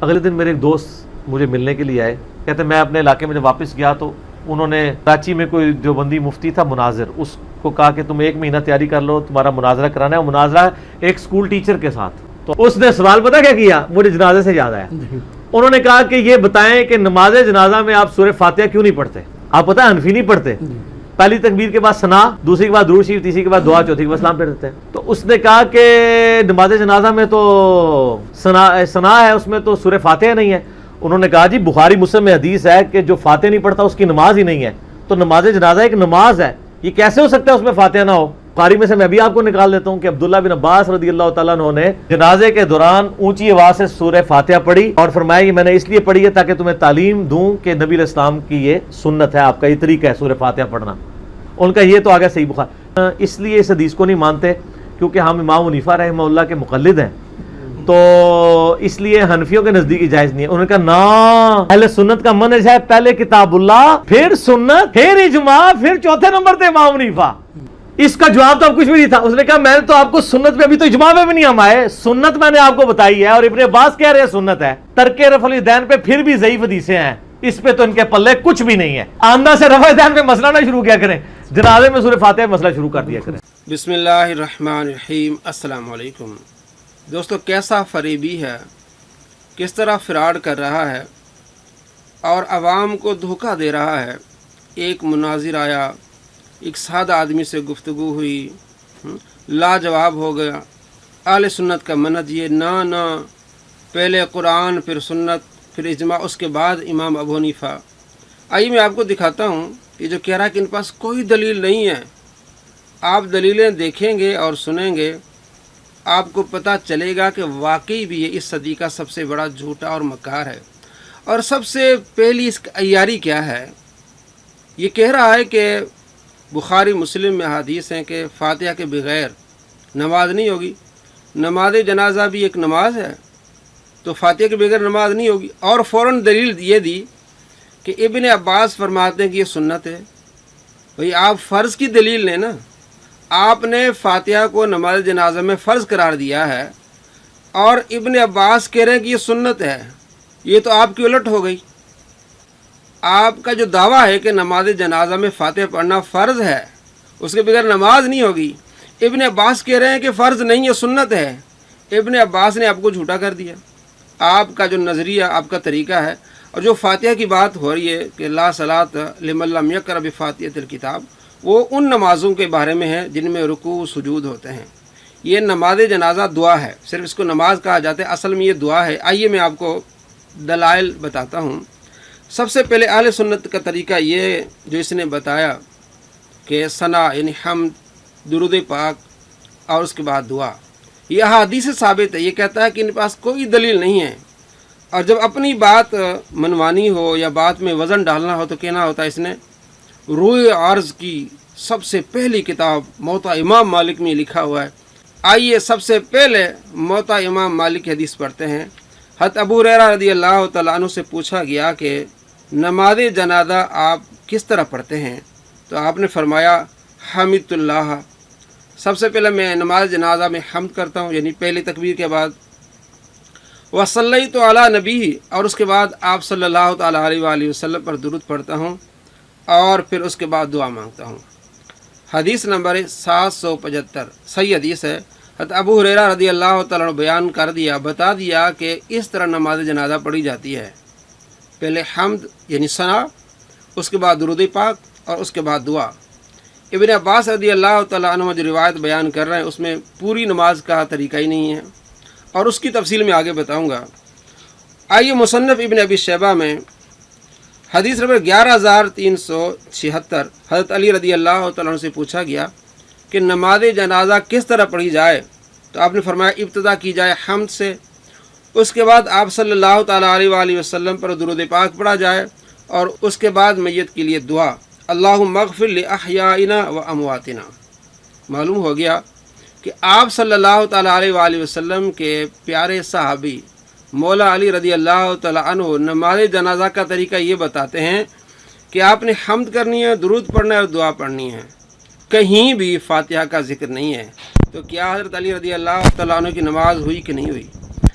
اگلے دن میرے ایک دوست مجھے ملنے کے لیے آئے، کہتے میں اپنے علاقے میں جب واپس گیا تو انہوں نے کراچی میں کوئی دیوبندی مفتی تھا مناظر، اس کو کہا کہ تم 1 مہینہ تیاری کر لو، تمہارا مناظرہ کرانا ہے، مناظرہ ایک اسکول ٹیچر کے ساتھ۔ تو اس نے سوال پتہ کیا کیا، مجھے جنازے سے یاد آیا، انہوں نے کہا کہ یہ بتائیں کہ نماز جنازہ میں آپ سورہ فاتحہ کیوں نہیں پڑھتے؟ آپ پتہ ہے حنفی نہیں پڑھتے، پہلی تکبیر کے بعد ثنا، دوسری کے بعد درود شریف، تیسری کے بعد دعا، چوتھی کے بعد سلام پھیر دیتے ہیں۔ تو اس نے کہا کہ نماز جنازہ میں تو ثنا ہے، اس میں تو سورہ فاتحہ نہیں ہے۔ انہوں نے کہا جی بخاری مسلم میں حدیث ہے کہ جو فاتحہ نہیں پڑھتا اس کی نماز ہی نہیں ہے، تو نماز جنازہ ایک نماز ہے، یہ کیسے ہو سکتا ہے اس میں فاتحہ نہ ہو؟ بخاری میں سے میں بھی آپ کو نکال دیتا ہوں کہ عبداللہ بن عباس رضی اللہ تعالیٰ عنہ نے جنازے کے دوران اونچی آواز سے سورہ فاتحہ پڑھی اور فرمایا کہ میں نے اس لیے پڑھی ہے تاکہ تمہیں تعلیم دوں کہ نبی علیہ السلام کی یہ سنت ہے، آپ کا یہ طریقہ ہے سورہ فاتحہ پڑھنا۔ ان کا یہ تو آگے صحیح بخاری، اس لیے اس حدیث کو نہیں مانتے کیونکہ ہم امام حنیفہ رحمہ اللہ کے مقلد ہیں، تو اس لیے حنفیوں کے نزدیک جائز نہیں ہے۔ انہوں نے کہا نا، اہل سنت کا منہج ہے پہلے کتاب اللہ، پھر سنت، پھر اجماع، پھر چوتھے نمبر پہ امام حنیفہ۔ اس کا جواب تو اب کچھ بھی نہیں تھا۔ اس نے کہا میں نے تو آپ کو سنت پہ، ابھی تو اجماع پہ بھی نہیں ہم آئے، سنت میں نے آپ کو بتائی ہے، اور ابن عباس کہہ رہے ہیں سنت ہے، ترک رفع الیدین پہ پھر بھی ضعیف حدیثیں ہیں، اس پہ تو ان کے پلے کچھ بھی نہیں ہے۔ آندہ سے رفع الیدین پہ مسئلہ نہ شروع کیا کریں، جنازے میں سورہ فاتحہ مسئلہ شروع کر دیا کریں۔ بسم اللہ الرحمن الرحیم۔ السلام علیکم دوستو، کیسا فریبی ہے، کس طرح فراڈ کر رہا ہے اور عوام کو دھوکہ دے رہا ہے۔ ایک مناظر آیا، ایک سادہ آدمی سے گفتگو ہوئی، لاجواب ہو گیا۔ اہل سنت کا منہج یہ نہ پہلے قرآن، پھر سنت، پھر اجماع، اس کے بعد امام ابو حنیفہ۔ آئیے میں آپ کو دکھاتا ہوں کہ جو کہہ رہا ہے کہ ان پاس کوئی دلیل نہیں ہے، آپ دلیلیں دیکھیں گے اور سنیں گے، آپ کو پتہ چلے گا کہ واقعی بھی یہ اس صدی کا سب سے بڑا جھوٹا اور مکار ہے۔ اور سب سے پہلی اس کی عیاری کیا ہے، یہ کہہ رہا ہے کہ بخاری مسلم میں حدیث ہیں کہ فاتحہ کے بغیر نماز نہیں ہوگی، نماز جنازہ بھی ایک نماز ہے تو فاتحہ کے بغیر نماز نہیں ہوگی، اور فوراً دلیل یہ دی کہ ابن عباس فرماتے ہیں کہ یہ سنت ہے۔ بھئی آپ فرض کی دلیل لیں نا، آپ نے فاتحہ کو نماز جنازہ میں فرض قرار دیا ہے اور ابن عباس کہہ رہے ہیں کہ یہ سنت ہے، یہ تو آپ کی الٹ ہو گئی۔ آپ کا جو دعویٰ ہے کہ نماز جنازہ میں فاتحہ پڑھنا فرض ہے، اس کے بغیر نماز نہیں ہوگی، ابن عباس کہہ رہے ہیں کہ فرض نہیں ہے، سنت ہے۔ ابن عباس نے آپ کو جھوٹا کر دیا۔ آپ کا جو نظریہ، آپ کا طریقہ ہے، اور جو فاتحہ کی بات ہو رہی ہے کہ لا صلاۃ لمن لم یقرأ بفاتحۃ الکتاب، وہ ان نمازوں کے بارے میں ہے جن میں رکوع سجود ہوتے ہیں۔ یہ نماز جنازہ دعا ہے، صرف اس کو نماز کہا جاتا ہے، اصل میں یہ دعا ہے۔ آئیے میں آپ کو دلائل بتاتا ہوں۔ سب سے پہلے اہل سنت کا طریقہ یہ جو اس نے بتایا کہ ثنا یعنی حمد، درود پاک اور اس کے بعد دعا، یہ احادیث سے ثابت ہے۔ یہ کہتا ہے کہ ان کے پاس کوئی دلیل نہیں ہے، اور جب اپنی بات منوانی ہو یا بات میں وزن ڈالنا ہو تو کہنا ہوتا ہے اس نے روح عرض کی سب سے پہلی کتاب موطا امام مالک میں لکھا ہوا ہے۔ آئیے سب سے پہلے موطا امام مالک کی حدیث پڑھتے ہیں۔ حضرت ابو ہریرہ رضی اللہ تعالیٰ عنہ سے پوچھا گیا کہ نماز جنازہ آپ کس طرح پڑھتے ہیں؟ تو آپ نے فرمایا حمد اللہ، سب سے پہلے میں نماز جنازہ میں حمد کرتا ہوں، یعنی پہلی تکبیر کے بعد، وصلیت علی نبی، اور اس کے بعد آپ صلی اللہ تعالیٰ علیہ وآلہ وسلم پر درود پڑھتا ہوں، اور پھر اس کے بعد دعا مانگتا ہوں۔ حدیث نمبر 775 صحیح حدیث ہے۔ حضرت ابو ہریرہ رضی اللہ تعالیٰ عنہ بیان کر دیا، بتا دیا کہ اس طرح نماز جنازہ پڑھی جاتی ہے، پہلے حمد یعنی ثنا، اس کے بعد درود پاک اور اس کے بعد دعا۔ ابن عباس رضی اللہ تعالیٰ عنہ جو روایت بیان کر رہے ہیں اس میں پوری نماز کا طریقہ ہی نہیں ہے، اور اس کی تفصیل میں آگے بتاؤں گا۔ آئیے مصنف ابن ابی شیبہ میں حدیث نمبر 11376، حضرت علی رضی اللہ تعالیٰ عنہ سے پوچھا گیا کہ نماز جنازہ کس طرح پڑھی جائے؟ تو آپ نے فرمایا ابتدا کی جائے حمد سے، اس کے بعد آپ صلی اللہ تعالیٰ علیہ وآلہ وسلم پر درود پاک پڑھا جائے، اور اس کے بعد میت کے لیے دعا، اللہم اغفر لاحیائنا و امواتنا۔ معلوم ہو گیا کہ آپ صلی اللہ تعالیٰ علیہ وآلہ وسلم کے پیارے صحابی مولا علی رضی اللہ تعالیٰ عنہ نماز جنازہ کا طریقہ یہ بتاتے ہیں کہ آپ نے حمد کرنی ہے، درود پڑھنا ہے اور دعا پڑھنی ہے، کہیں بھی فاتحہ کا ذکر نہیں ہے۔ تو کیا حضرت علی رضی اللہ تعالیٰ عنہ کی نماز ہوئی کہ نہیں ہوئی؟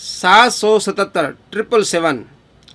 777 777,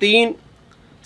3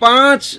5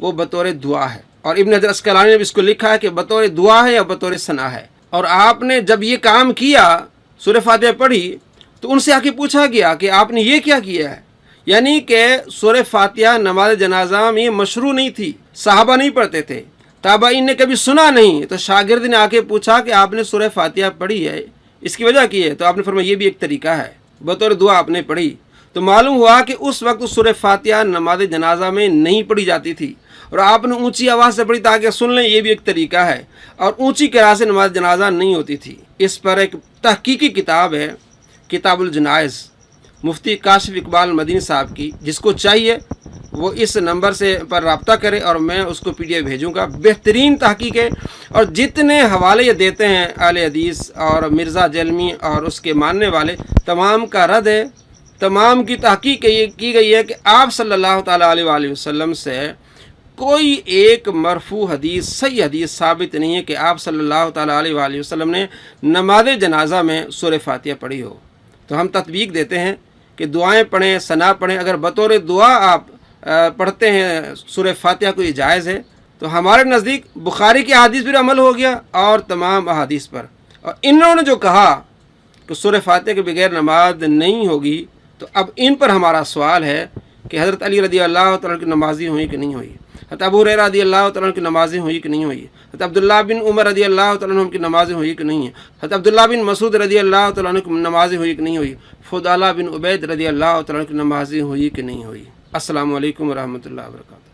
وہ بطور دعا ہے، اور ابن حجر اسقلانی نے بھی اس کو لکھا ہے کہ بطور دعا ہے یا بطور ثنا ہے۔ اور آپ نے جب یہ کام کیا، سورہ فاتحہ پڑھی، تو ان سے آ کے پوچھا گیا کہ آپ نے یہ کیا کیا ہے، یعنی کہ سورہ فاتحہ نماز جنازہ میں مشروع نہیں تھی، صحابہ نہیں پڑھتے تھے، تابعین نے کبھی سنا نہیں، تو شاگرد نے آ کے پوچھا کہ آپ نے سورہ فاتحہ پڑھی ہے، اس کی وجہ کی ہے؟ تو آپ نے فرمایا یہ بھی ایک طریقہ ہے، بطور دعا آپ نے پڑھی۔ تو معلوم ہوا کہ اس وقت سورہ فاتحہ نماز جنازہ میں نہیں پڑھی جاتی تھی، اور آپ نے اونچی آواز سے پڑھی تاکہ سن لیں، یہ بھی ایک طریقہ ہے، اور اونچی قراءت سے نماز جنازہ نہیں ہوتی تھی۔ اس پر ایک تحقیقی کتاب ہے، کتاب الجنائز، مفتی کاشف اقبال مدینی صاحب کی، جس کو چاہیے وہ اس نمبر سے پر رابطہ کرے اور میں اس کو PDF بھیجوں گا۔ بہترین تحقیق ہے، اور جتنے حوالے یہ دیتے ہیں اہل حدیث اور مرزا جلمی اور اس کے ماننے والے، تمام کا رد ہے، تمام کی تحقیق یہ کی گئی ہے کہ آپ صلی اللہ تعالیٰ علیہ وآلہ وسلم سے کوئی ایک مرفوع حدیث، صحیح حدیث ثابت نہیں ہے کہ آپ صلی اللہ تعالیٰ علیہ وآلہ وسلم نے نماز جنازہ میں سورہ فاتحہ پڑھی ہو۔ تو ہم تطبیق دیتے ہیں کہ دعائیں پڑھیں، ثنا پڑھیں۔ اگر بطور دعا آپ پڑھتے ہیں سورہ فاتحہ کو یہ جائز ہے، تو ہمارے نزدیک بخاری کی احادیث پر عمل ہو گیا اور تمام احادیث پر۔ اور انہوں نے جو کہا کہ سورہ فاتحہ کے بغیر نماز نہیں ہوگی، تو اب ان پر ہمارا سوال ہے کہ حضرت علی رضی اللہ تعالیٰ کی نمازی ہوئی کہ نہیں ہوئی، حضرت ابو ہریرہ رضی اللہ تعالیٰ کی نمازیں ہوئی کہ نہیں ہوئی، حضرت عبداللہ بن عمر رضی اللہ تعالیٰ عنہ کی نمازیں ہوئی کہ نہیں ہیں، حضرت عبداللہ بن مسعود رضی اللہ تعالیٰ عنہ کی نمازیں ہوئی کہ نہیں ہوئی، فضالہ بن عبید رضی اللہ تعالیٰ عنہ کی نمازیں ہوئی کہ نہیں ہوئی۔ السلام علیکم ورحمۃ اللہ وبرکاتہ۔